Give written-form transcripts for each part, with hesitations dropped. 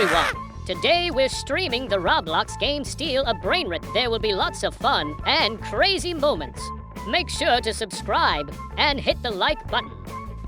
everyone! Today we're streaming the Roblox game Steal a BRAINROT. There will be lots of fun and crazy moments. Make sure to subscribe and hit the like button.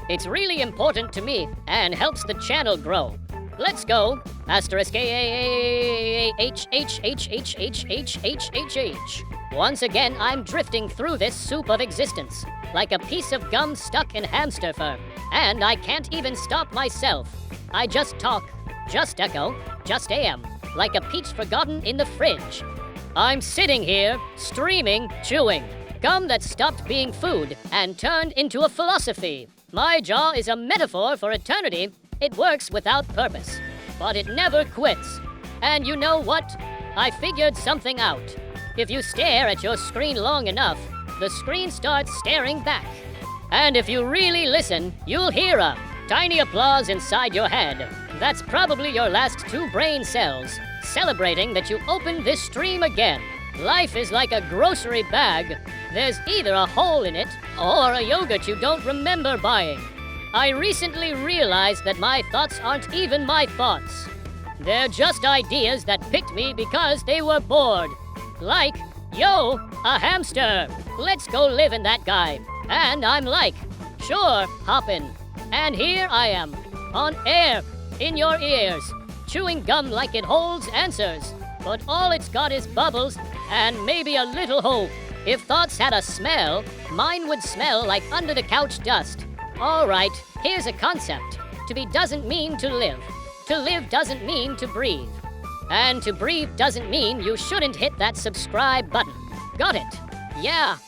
It's really important to me and helps the channel grow. Let's go! Asterisk A-H-H-H-H-H-H-H-H-H. Once again, I'm drifting through this soup of existence, like a piece of gum stuck in hamster fur. And I can't even stop myself. I just talk, just echo, just am, like a peach forgotten in the fridge. I'm sitting here, streaming, chewing. Gum that stopped being food and turned into a philosophy. My jaw is a metaphor for eternity. It works without purpose, but it never quits. And you know what? I figured something out. If you stare at your screen long enough, the screen starts staring back. And if you really listen, you'll hear a tiny applause inside your head. That's probably your last 2 brain cells, celebrating that you opened this stream again. Life is like a grocery bag. There's either a hole in it, or a yogurt you don't remember buying. I recently realized that my thoughts aren't even my thoughts. They're just ideas that picked me because they were bored. Like, yo, a hamster. Let's go live in that guy. And I'm like, sure, hop in. And here I am, on air, in your ears, chewing gum like it holds answers. But all it's got is bubbles and maybe a little hope. If thoughts had a smell, mine would smell like under the couch dust. All right, here's a concept. To be doesn't mean to live. To live doesn't mean to breathe. And to breathe doesn't mean you shouldn't hit that subscribe button. Got it? Yeah.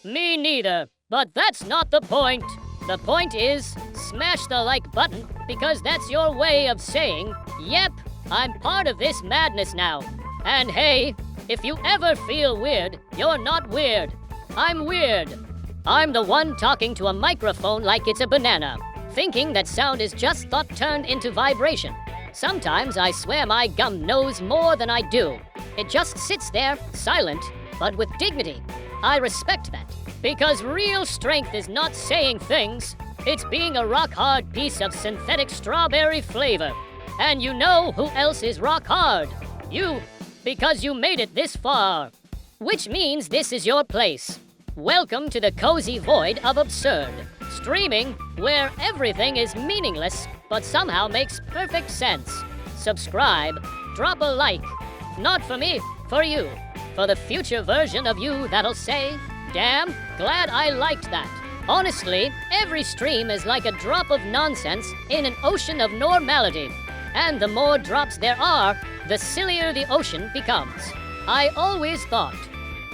Me neither. But that's not the point. The point is, smash the like button because that's your way of saying, yep, I'm part of this madness now. And hey, if you ever feel weird, you're not weird. I'm weird. I'm the one talking to a microphone like it's a banana, thinking that sound is just thought turned into vibration. Sometimes I swear my gum knows more than I do. It just sits there, silent, but with dignity. I respect that, because real strength is not saying things. It's being a rock-hard piece of synthetic strawberry flavor. And you know who else is rock-hard? You, because you made it this far. Which means this is your place. Welcome to the cozy void of absurd. Streaming, where everything is meaningless, but somehow makes perfect sense. Subscribe, drop a like. Not for me, for you. For the future version of you that'll say, damn, glad I liked that. Honestly, every stream is like a drop of nonsense in an ocean of normality. And the more drops there are, the sillier the ocean becomes. I always thought,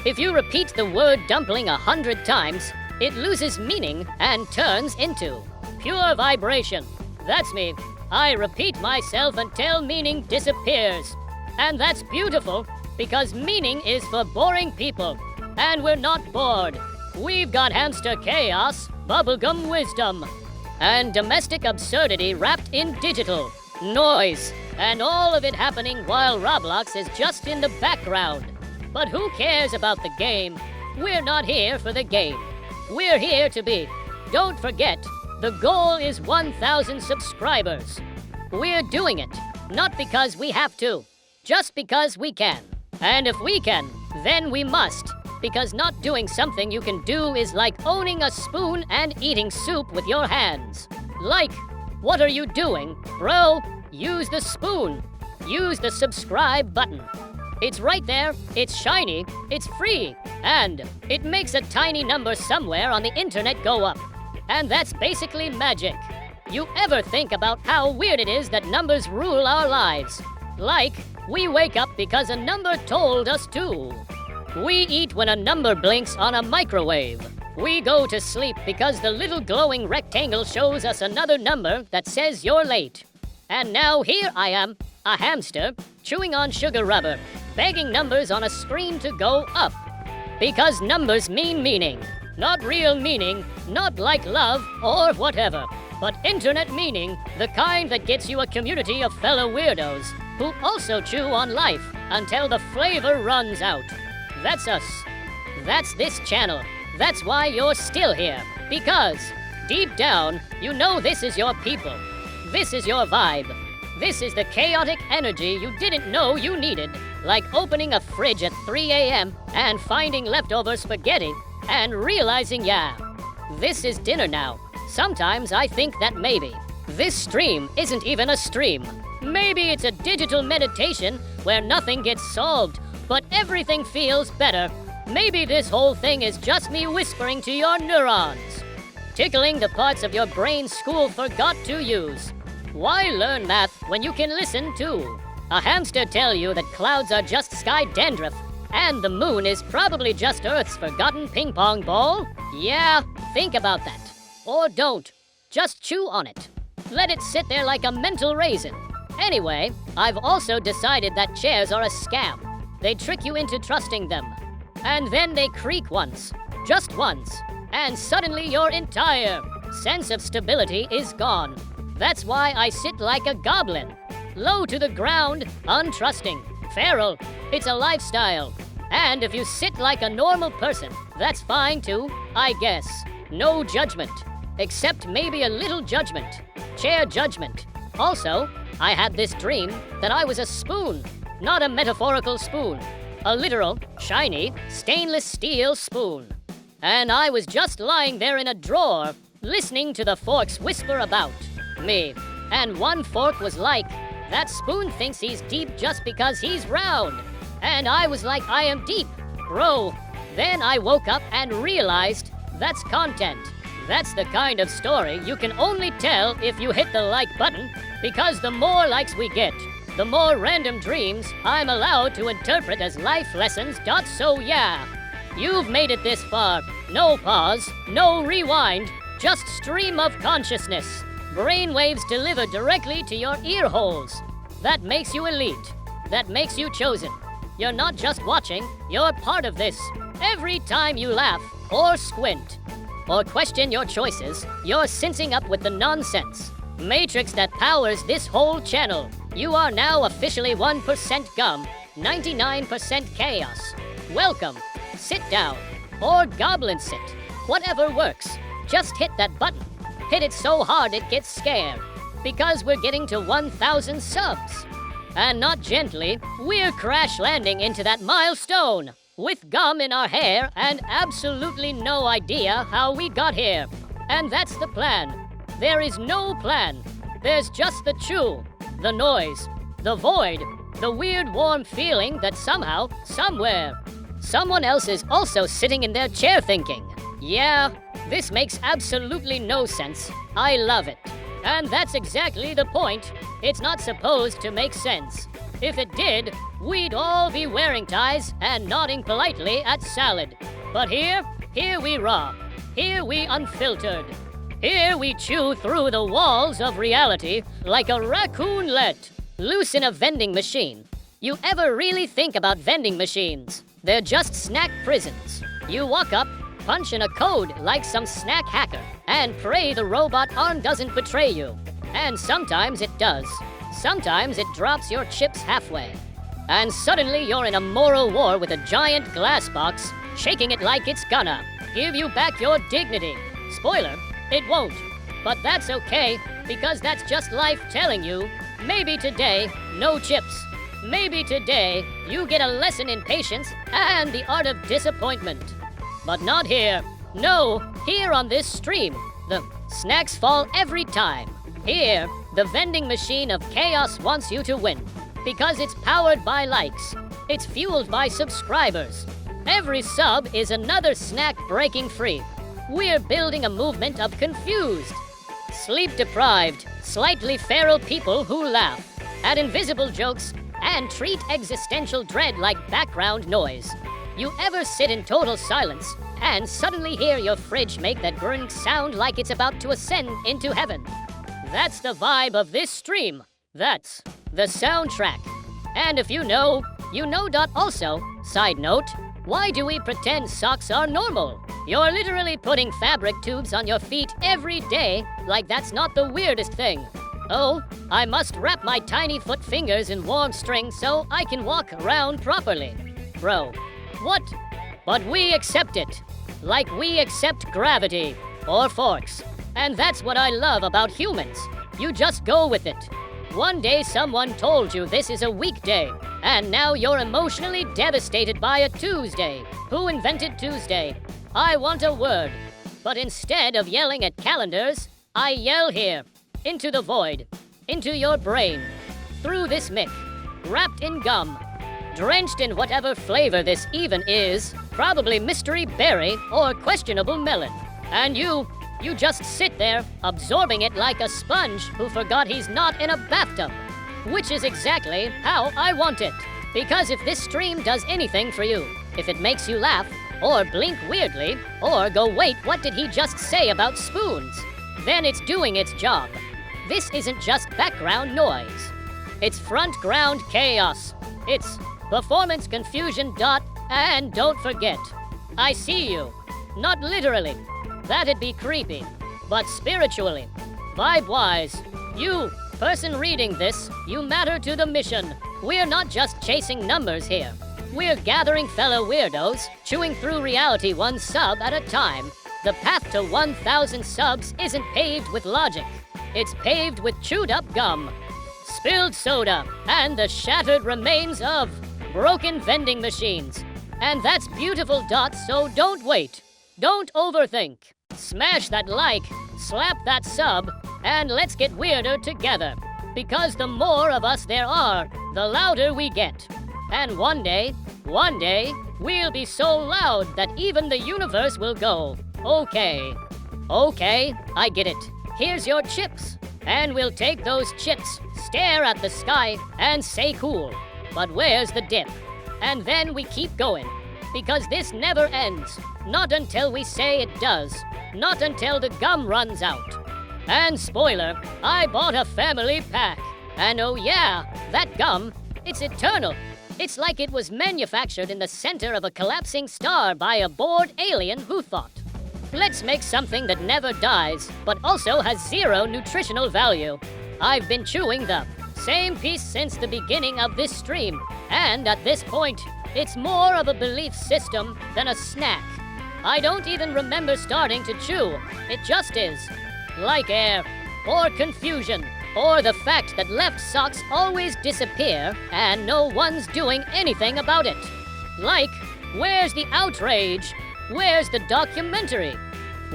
if you repeat the word dumpling 100 times, it loses meaning and turns into pure vibration. That's me. I repeat myself until meaning disappears. And that's beautiful, because meaning is for boring people. And we're not bored. We've got hamster chaos, bubblegum wisdom, and domestic absurdity wrapped in digital noise, and all of it happening while Roblox is just in the background. But who cares about the game? We're not here for the game. We're here to be. Don't forget, the goal is 1,000 subscribers. We're doing it, not because we have to, just because we can. And if we can, then we must. Because not doing something you can do is like owning a spoon and eating soup with your hands. Like, what are you doing? Bro, use the spoon. Use the subscribe button. It's right there, it's shiny, it's free, and it makes a tiny number somewhere on the internet go up. And that's basically magic. You ever think about how weird it is that numbers rule our lives? Like, we wake up because a number told us to. We eat when a number blinks on a microwave. We go to sleep because the little glowing rectangle shows us another number that says you're late. And now here I am, a hamster, chewing on sugar rubber, begging numbers on a screen to go up. Because numbers mean meaning. Not real meaning, not like love or whatever, but internet meaning, the kind that gets you a community of fellow weirdos who also chew on life until the flavor runs out. That's us. That's this channel. That's why you're still here. Because, deep down, you know this is your people. This is your vibe. This is the chaotic energy you didn't know you needed, like opening a fridge at 3 a.m. and finding leftover spaghetti and realizing, this is dinner now. Sometimes I think that maybe this stream isn't even a stream. Maybe it's a digital meditation where nothing gets solved, but everything feels better. Maybe this whole thing is just me whispering to your neurons, tickling the parts of your brain school forgot to use. Why learn math when you can listen to a hamster tell you that clouds are just sky dandruff and the moon is probably just Earth's forgotten ping pong ball? Yeah, think about that. Or don't. Just chew on it. Let it sit there like a mental raisin. Anyway, I've also decided that chairs are a scam. They trick you into trusting them. And then they creak once, just once, and suddenly your entire sense of stability is gone. That's why I sit like a goblin, low to the ground, untrusting, feral. It's a lifestyle. And if you sit like a normal person, that's fine too, I guess. No judgment, except maybe a little judgment. Chair judgment. Also, I had this dream that I was a spoon, not a metaphorical spoon. A literal, shiny, stainless steel spoon. And I was just lying there in a drawer, listening to the forks whisper about me. And one fork was like, that spoon thinks he's deep just because he's round. And I was like, I am deep, bro. Then I woke up and realized that's content. That's the kind of story you can only tell if you hit the like button, because the more likes we get, the more random dreams I'm allowed to interpret as life lessons. So you've made it this far. No pause, no rewind, just stream of consciousness. Brainwaves delivered directly to your ear holes. That makes you elite. That makes you chosen. You're not just watching, you're part of this. Every time you laugh, or squint, or question your choices, you're syncing up with the nonsense matrix that powers this whole channel. You are now officially 1% gum, 99% chaos. Welcome. Sit down. Or goblin sit. Whatever works. Just hit that button. Hit it so hard it gets scared. Because we're getting to 1,000 subs. And not gently, we're crash landing into that milestone. With gum in our hair and absolutely no idea how we got here. And that's the plan. There is no plan. There's just the chew, the noise, the void, the weird warm feeling that somehow, somewhere, someone else is also sitting in their chair thinking, yeah, this makes absolutely no sense. I love it. And that's exactly the point. It's not supposed to make sense. If it did, we'd all be wearing ties and nodding politely at salad. But here we raw. Here we unfiltered. Here we chew through the walls of reality like a raccoon let loose in a vending machine. You ever really think about vending machines? They're just snack prisons. You walk up, punch in a code like some snack hacker, and pray the robot arm doesn't betray you. And sometimes it does. Sometimes it drops your chips halfway. And suddenly you're in a moral war with a giant glass box, shaking it like it's gonna give you back your dignity. Spoiler, it won't. But that's okay, because that's just life telling you, maybe today, no chips. Maybe today, you get a lesson in patience and the art of disappointment. But not here. No, here on this stream, the snacks fall every time. Here, the vending machine of chaos wants you to win, because it's powered by likes. It's fueled by subscribers. Every sub is another snack breaking free. We're building a movement of confused, sleep-deprived, slightly feral people who laugh at invisible jokes and treat existential dread like background noise. You ever sit in total silence and suddenly hear your fridge make that grunting sound like it's about to ascend into heaven? That's the vibe of this stream. That's the soundtrack. And if you know, you know. Also, side note, why do we pretend socks are normal? You're literally putting fabric tubes on your feet every day, like that's not the weirdest thing. Oh, I must wrap my tiny foot fingers in warm string so I can walk around properly. Bro, what? But we accept it. Like we accept gravity, or forks. And that's what I love about humans. You just go with it. one day someone told you this is a weekday, and now you're emotionally devastated by a Tuesday. Who invented Tuesday? I want a word. But instead of yelling at calendars, I yell here, into the void, into your brain, through this mic, wrapped in gum, drenched in whatever flavor this even is, probably mystery berry or questionable melon. And you just sit there, absorbing it like a sponge who forgot he's not in a bathtub. Which is exactly how I want it. Because if this stream does anything for you, if it makes you laugh, or blink weirdly, or go, wait, what did he just say about spoons? Then it's doing its job. This isn't just background noise. It's front ground chaos. It's performance confusion. And don't forget, I see you. Not literally. That'd be creepy. But spiritually, vibe-wise, you, person reading this, you matter to the mission. We're not just chasing numbers here. We're gathering fellow weirdos, chewing through reality one sub at a time. The path to 1,000 subs isn't paved with logic. It's paved with chewed up gum, spilled soda, and the shattered remains of broken vending machines. And that's beautiful. So don't wait. Don't overthink. Smash that like, slap that sub, and let's get weirder together. Because the more of us there are, the louder we get. And one day, we'll be so loud that even the universe will go, okay, I get it. Here's your chips. And we'll take those chips, stare at the sky, and say cool. But where's the dip? And then we keep going. Because this never ends. Not until we say it does. Not until the gum runs out. And spoiler, I bought a family pack. And oh yeah, that gum, it's eternal. It's like it was manufactured in the center of a collapsing star by a bored alien who thought, let's make something that never dies, but also has zero nutritional value. I've been chewing the same piece since the beginning of this stream, and at this point, it's more of a belief system than a snack. I don't even remember starting to chew. It just is. Like air, or confusion, or the fact that left socks always disappear and no one's doing anything about it. Like, where's the outrage? Where's the documentary?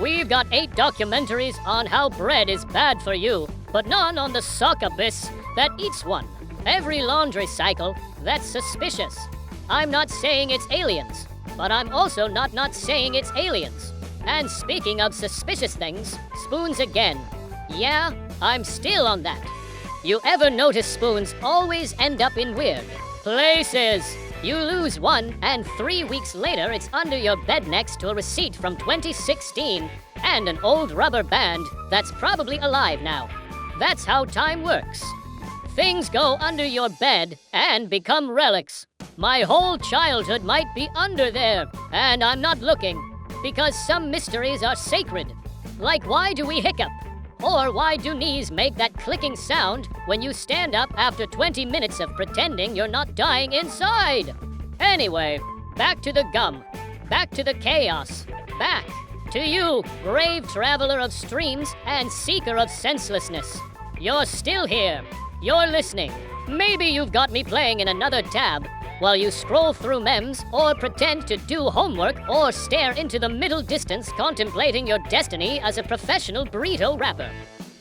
We've got 8 documentaries on how bread is bad for you, but none on the sock abyss that eats one. Every laundry cycle, that's suspicious. I'm not saying it's aliens, but I'm also not saying it's aliens. And speaking of suspicious things, spoons again. Yeah, I'm still on that. You ever notice spoons always end up in weird places? You lose one, and 3 weeks later it's under your bed next to a receipt from 2016 and an old rubber band that's probably alive now. That's how time works. Things go under your bed and become relics. My whole childhood might be under there, and I'm not looking, because some mysteries are sacred. Like, why do we hiccup? Or why do knees make that clicking sound when you stand up after 20 minutes of pretending you're not dying inside? Anyway, back to the gum, back to the chaos, back to you, brave traveler of streams and seeker of senselessness. You're still here. You're listening. Maybe you've got me playing in another tab while you scroll through memes or pretend to do homework or stare into the middle distance contemplating your destiny as a professional burrito rapper.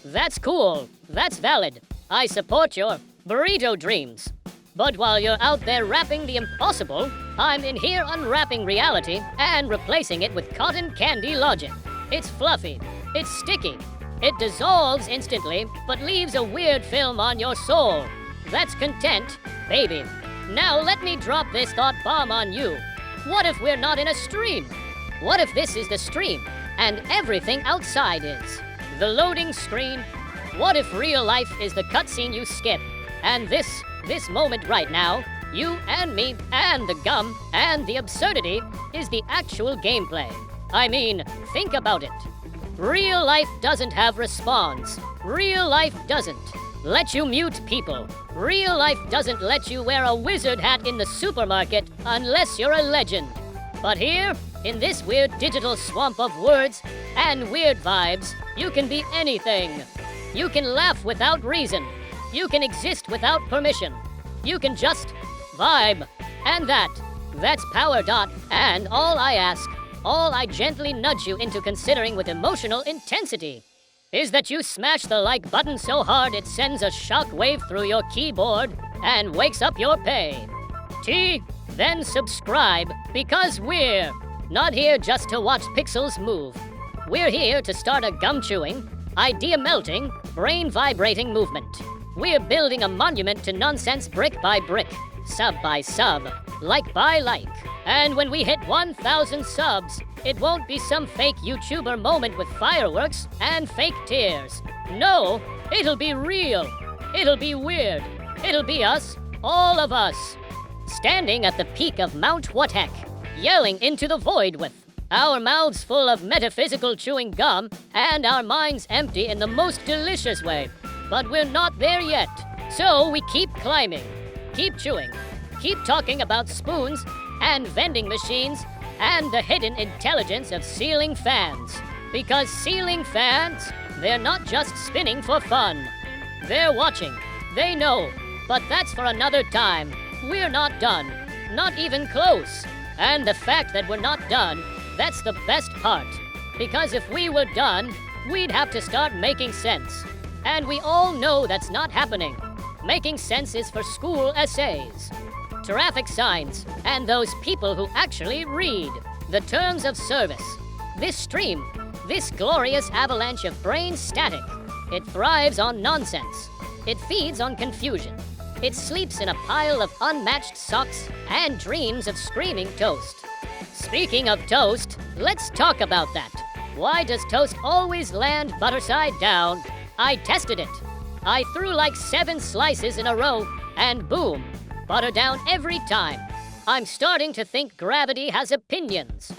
That's cool. That's valid. I support your burrito dreams. But while you're out there rapping the impossible, I'm in here unwrapping reality and replacing it with cotton candy logic. It's fluffy. It's sticky. It dissolves instantly, but leaves a weird film on your soul. That's content, baby. Now let me drop this thought bomb on you. What if we're not in a stream? What if this is the stream, and everything outside is the loading screen? What if real life is the cutscene you skip, and this moment right now, you and me and the gum and the absurdity is the actual gameplay? I mean, think about it. Real life doesn't have respawns. Real life doesn't let you mute people. Real life doesn't let you wear a wizard hat in the supermarket unless you're a legend. But here, in this weird digital swamp of words and weird vibes, you can be anything. You can laugh without reason. You can exist without permission. You can just vibe. And that's Power Dot. And all I ask, all I gently nudge you into considering with emotional intensity, is that you smash the like button so hard it sends a shock wave through your keyboard and wakes up your pay. T, then subscribe, because we're not here just to watch pixels move. We're here to start a gum-chewing, idea-melting, brain-vibrating movement. We're building a monument to nonsense brick by brick, sub by sub, like by like. And when we hit 1,000 subs, it won't be some fake YouTuber moment with fireworks and fake tears. No, it'll be real. It'll be weird. It'll be us, all of us, standing at the peak of Mount Whatheck, yelling into the void with our mouths full of metaphysical chewing gum and our minds empty in the most delicious way. But we're not there yet, so we keep climbing, keep chewing, keep talking about spoons and vending machines and the hidden intelligence of ceiling fans. Because ceiling fans, they're not just spinning for fun. They're watching, they know, but that's for another time. We're not done, not even close. And the fact that we're not done, that's the best part. Because if we were done, we'd have to start making sense. And we all know that's not happening. Making sense is for school essays, traffic signs, and those people who actually read the terms of service. This stream, this glorious avalanche of brain static, it thrives on nonsense. It feeds on confusion. It sleeps in a pile of unmatched socks and dreams of screaming toast. Speaking of toast, let's talk about that. Why does toast always land butter side down? I tested it. I threw like 7 slices in a row, and boom, butter down every time. I'm starting to think gravity has opinions.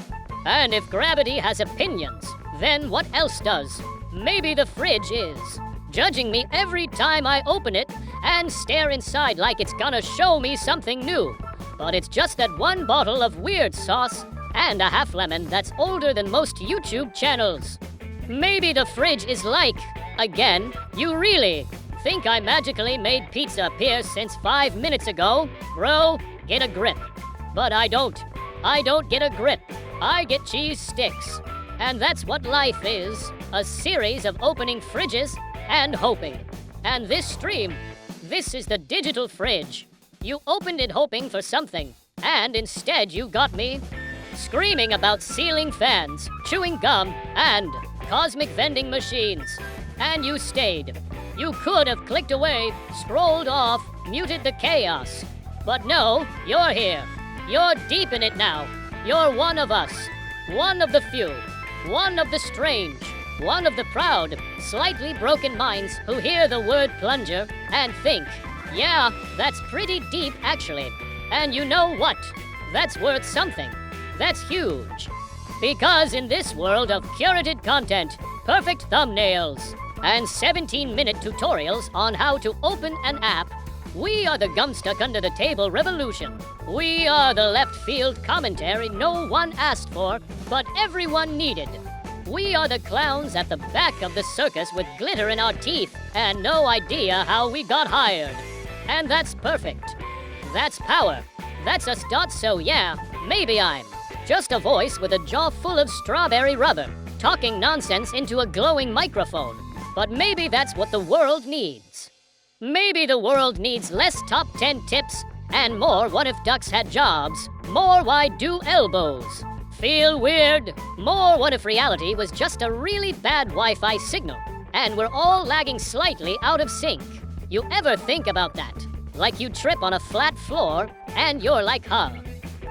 And if gravity has opinions, then what else does? Maybe the fridge is judging me every time I open it and stare inside like it's gonna show me something new. But it's just that one bottle of weird sauce and a half lemon that's older than most YouTube channels. Maybe the fridge is like, again, you really think I magically made pizza appear since 5 minutes ago? Bro, get a grip. But I don't. I don't get a grip. I get cheese sticks. And that's what life is, a series of opening fridges and hoping. And this stream, this is the digital fridge. You opened it hoping for something, and instead you got me screaming about ceiling fans, chewing gum, and cosmic vending machines. And you stayed. You could have clicked away, scrolled off, muted the chaos. But no, you're here. You're deep in it now. You're one of us. One of the few. One of the strange. One of the proud, slightly broken minds who hear the word plunger and think, yeah, that's pretty deep actually. And you know what? That's worth something. That's huge. Because in this world of curated content, perfect thumbnails, and 17-minute tutorials on how to open an app, we are the gum-stuck-under-the-table revolution. We are the left-field commentary no one asked for, but everyone needed. We are the clowns at the back of the circus with glitter in our teeth and no idea how we got hired. And that's perfect. That's power. That's us. So yeah, maybe I'm just a voice with a jaw full of strawberry rubber, talking nonsense into a glowing microphone. But maybe that's what the world needs. Maybe the world needs less top 10 tips and more what if ducks had jobs, more why do elbows feel weird, more what if reality was just a really bad Wi-Fi signal and we're all lagging slightly out of sync. You ever think about that? Like you trip on a flat floor and you're like, huh?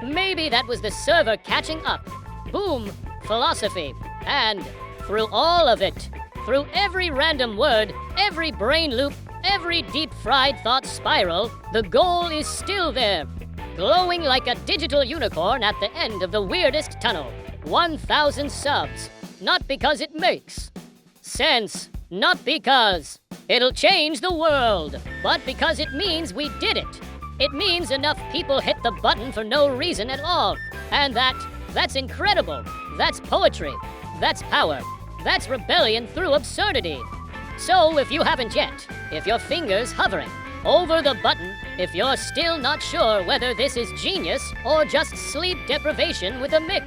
Maybe that was the server catching up. Boom, philosophy. And through all of it, through every random word, every brain loop, every deep-fried thought spiral, the goal is still there, glowing like a digital unicorn at the end of the weirdest tunnel. 1,000 subs. Not because it makes sense, not because it'll change the world, but because it means we did it. It means enough people hit the button for no reason at all. And that's incredible. That's poetry. That's power. That's rebellion through absurdity. So if you haven't yet, if your finger's hovering over the button, if you're still not sure whether this is genius or just sleep deprivation with a mic,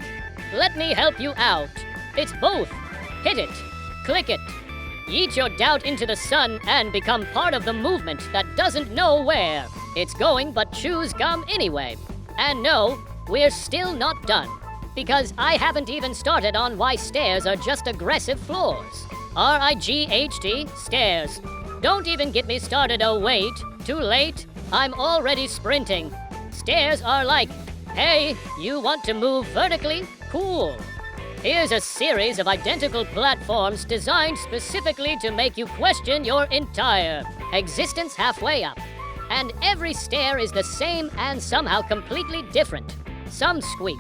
let me help you out. It's both. Hit it. Click it. Yeet your doubt into the sun and become part of the movement that doesn't know where it's going but chews gum anyway. And no, we're still not done. Because I haven't even started on why stairs are just aggressive floors. RIGHT, stairs. Don't even get me started, oh wait, too late, I'm already sprinting. Stairs are like, hey, you want to move vertically? Cool. Here's a series of identical platforms designed specifically to make you question your entire existence halfway up. And every stair is the same and somehow completely different. Some squeak.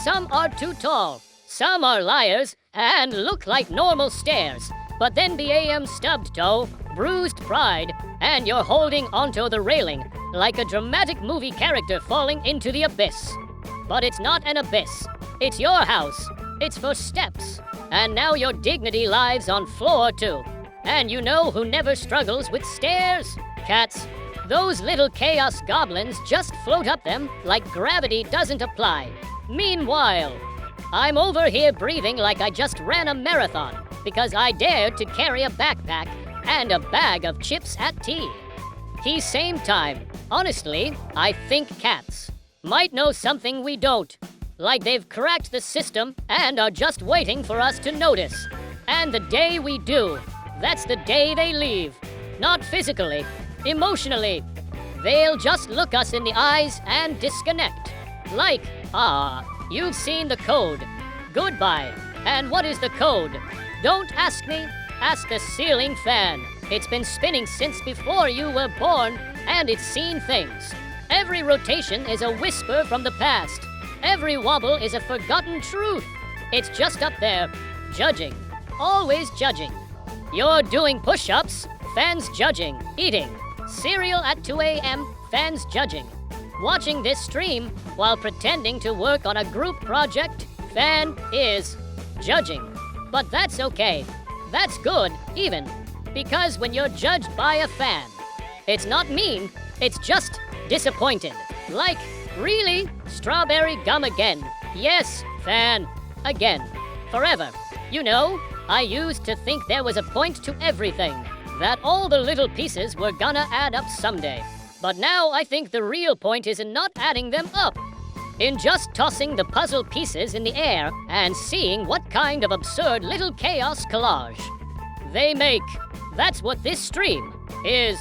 Some are too tall, some are liars, and look like normal stairs. But then the AM stubbed toe, bruised pride, and you're holding onto the railing like a dramatic movie character falling into the abyss. But it's not an abyss. It's your house. It's for steps. And now your dignity lies on floor 2. And you know who never struggles with stairs? Cats. Those little chaos goblins just float up them like gravity doesn't apply. Meanwhile, I'm over here breathing like I just ran a marathon because I dared to carry a backpack and a bag of chips at tea. Key same time. Honestly, I think cats might know something we don't. Like they've cracked the system and are just waiting for us to notice. And the day we do, that's the day they leave. Not physically, emotionally. They'll just look us in the eyes and disconnect. Like, you've seen the code. Goodbye. And what is the code? Don't ask me. Ask the ceiling fan. It's been spinning since before you were born, and it's seen things. Every rotation is a whisper from the past. Every wobble is a forgotten truth. It's just up there, judging. Always judging. You're doing push-ups, fans judging. Eating cereal at 2 a.m., fans judging. Watching this stream while pretending to work on a group project, fan is judging. But that's okay. That's good, even. Because when you're judged by a fan, it's not mean, it's just disappointed. Like, really? Strawberry gum again. Yes, fan. Again. Forever. You know, I used to think there was a point to everything. That all the little pieces were gonna add up someday. But now I think the real point is in not adding them up. In just tossing the puzzle pieces in the air and seeing what kind of absurd little chaos collage they make. That's what this stream is.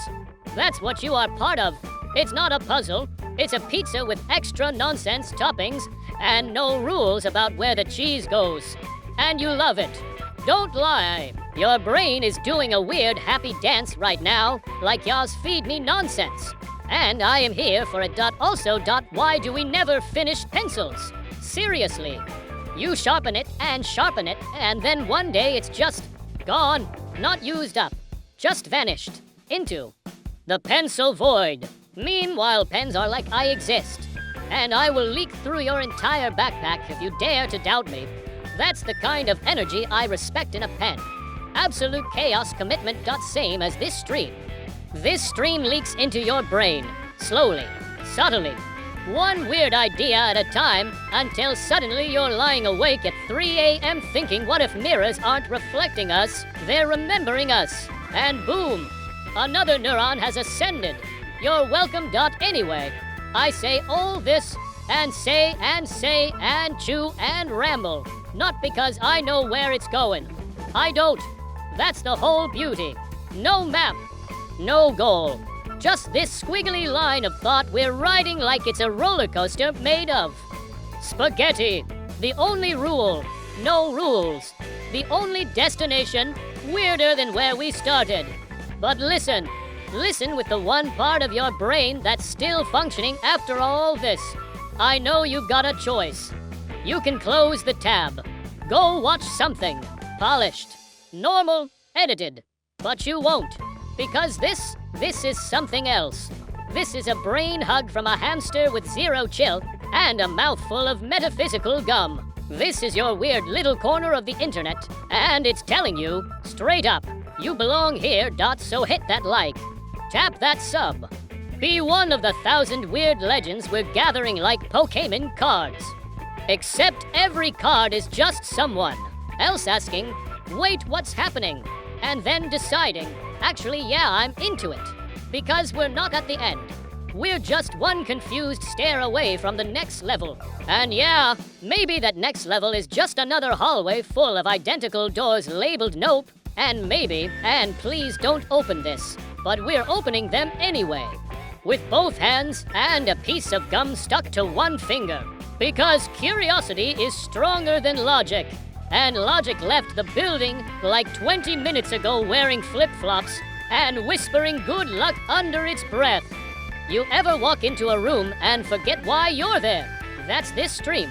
That's what you are part of. It's not a puzzle. It's a pizza with extra nonsense toppings and no rules about where the cheese goes. And you love it. Don't lie. Your brain is doing a weird happy dance right now, like y'all's feed me nonsense. And I am here for a why do we never finish pencils? Seriously. You sharpen it, and then one day it's just gone, not used up, just vanished into the pencil void. Meanwhile, pens are like I exist, and I will leak through your entire backpack if you dare to doubt me. That's the kind of energy I respect in a pen. Absolute chaos commitment. Same as this stream. This stream leaks into your brain, slowly, subtly, one weird idea at a time, until suddenly you're lying awake at 3 a.m. thinking, what if mirrors aren't reflecting us, they're remembering us, and boom, another neuron has ascended. You're welcome. Anyway, I say all this, and say, and chew, and ramble, not because I know where it's going. I don't. That's the whole beauty. No map. No goal. Just this squiggly line of thought we're riding like it's a roller coaster made of spaghetti. The only rule, no rules. The only destination, weirder than where we started. But listen with the one part of your brain that's still functioning after all this. I know you've got a choice. You can close the tab. Go watch something polished, normal, edited. But you won't. Because this is something else. This is a brain hug from a hamster with zero chill and a mouthful of metaphysical gum. This is your weird little corner of the internet, and it's telling you, straight up, You belong here, so hit that like. Tap that sub. Be one of the 1,000 weird legends we're gathering like Pokemon cards. Except every card is just someone else asking, wait, what's happening? And then deciding, actually, yeah, I'm into it. Because we're not at the end. We're just one confused stare away from the next level. And yeah, maybe that next level is just another hallway full of identical doors labeled nope. And maybe, and please don't open this, but we're opening them anyway. With both hands and a piece of gum stuck to one finger. Because curiosity is stronger than logic. And logic left the building like 20 minutes ago wearing flip-flops and whispering good luck under its breath. You ever walk into a room and forget why you're there? That's this stream.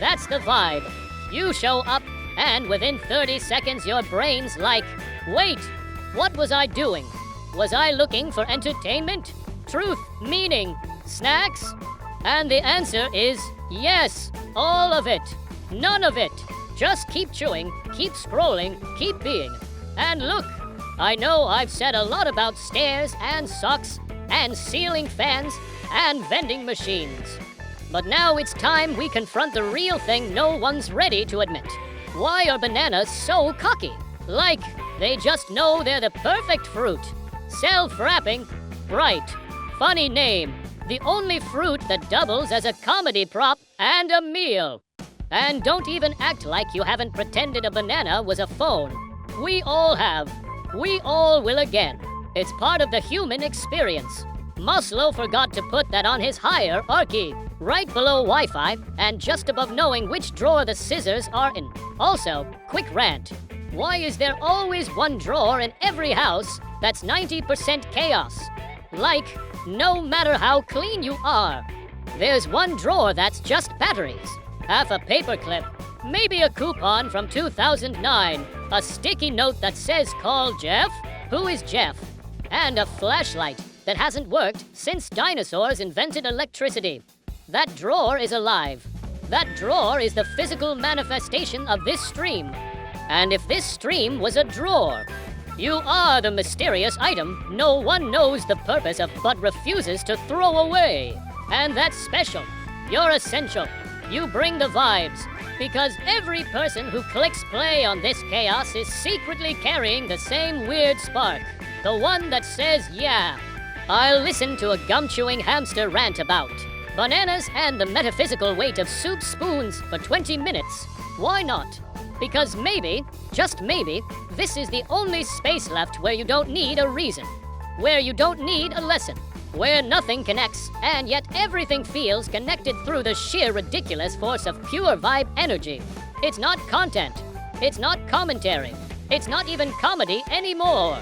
That's the vibe. You show up and within 30 seconds your brain's like, wait, what was I doing? Was I looking for entertainment? Truth, meaning, snacks? And the answer is yes, all of it. None of it. Just keep chewing, keep scrolling, keep being. And look, I know I've said a lot about stairs and socks and ceiling fans and vending machines. But now it's time we confront the real thing no one's ready to admit. Why are bananas so cocky? Like, they just know they're the perfect fruit. Self-wrapping, bright, funny name. The only fruit that doubles as a comedy prop and a meal. And don't even act like you haven't pretended a banana was a phone. We all have. We all will again. It's part of the human experience. Maslow forgot to put that on his hierarchy, right below Wi-Fi and just above knowing which drawer the scissors are in. Also, quick rant. Why is there always one drawer in every house that's 90% chaos? Like, no matter how clean you are, there's one drawer that's just batteries, half a paperclip, maybe a coupon from 2009, a sticky note that says call Jeff, who is Jeff, and a flashlight that hasn't worked since dinosaurs invented electricity. That drawer is alive. That drawer is the physical manifestation of this stream. And if this stream was a drawer, you are the mysterious item no one knows the purpose of but refuses to throw away. And that's special. You're essential. You bring the vibes. Because every person who clicks play on this chaos is secretly carrying the same weird spark. The one that says, yeah, I'll listen to a gum-chewing hamster rant about bananas and the metaphysical weight of soup spoons for 20 minutes. Why not? Because maybe, just maybe, this is the only space left where you don't need a reason. Where you don't need a lesson. Where nothing connects, and yet everything feels connected through the sheer ridiculous force of pure vibe energy. It's not content. It's not commentary. It's not even comedy anymore.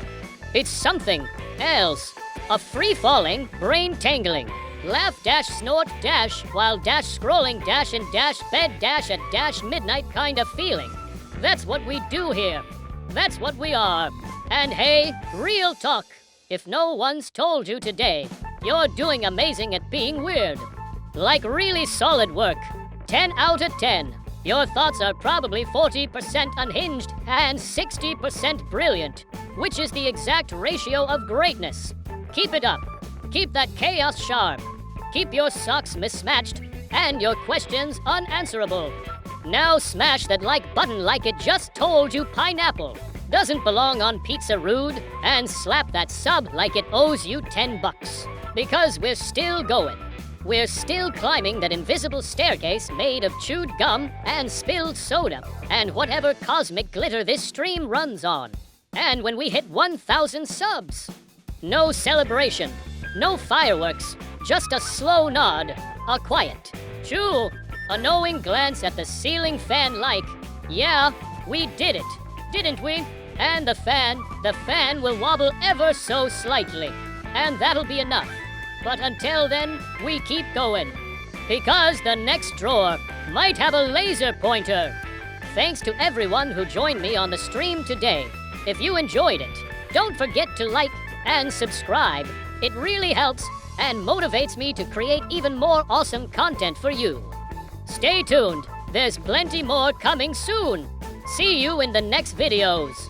It's something else. A free-falling, brain-tangling, laugh dash snort dash while dash scrolling dash and dash bed dash at dash midnight kind of feeling. That's what we do here. That's what we are. And hey, real talk. If no one's told you today, you're doing amazing at being weird. Like really solid work. 10 out of 10. Your thoughts are probably 40% unhinged and 60% brilliant, which is the exact ratio of greatness. Keep it up. Keep that chaos sharp. Keep your socks mismatched and your questions unanswerable. Now smash that like button like it just told you pineapple doesn't belong on Pizza Rude, and slap that sub like it owes you $10. Because we're still going. We're still climbing that invisible staircase made of chewed gum and spilled soda and whatever cosmic glitter this stream runs on. And when we hit 1,000 subs, no celebration, no fireworks, just a slow nod, a quiet chew, a knowing glance at the ceiling fan like, yeah, we did it, didn't we? And the fan will wobble ever so slightly, and that'll be enough. But until then, we keep going, because the next drawer might have a laser pointer. Thanks to everyone who joined me on the stream today. If you enjoyed it, don't forget to like and subscribe. It really helps and motivates me to create even more awesome content for you. Stay tuned, there's plenty more coming soon. See you in the next videos.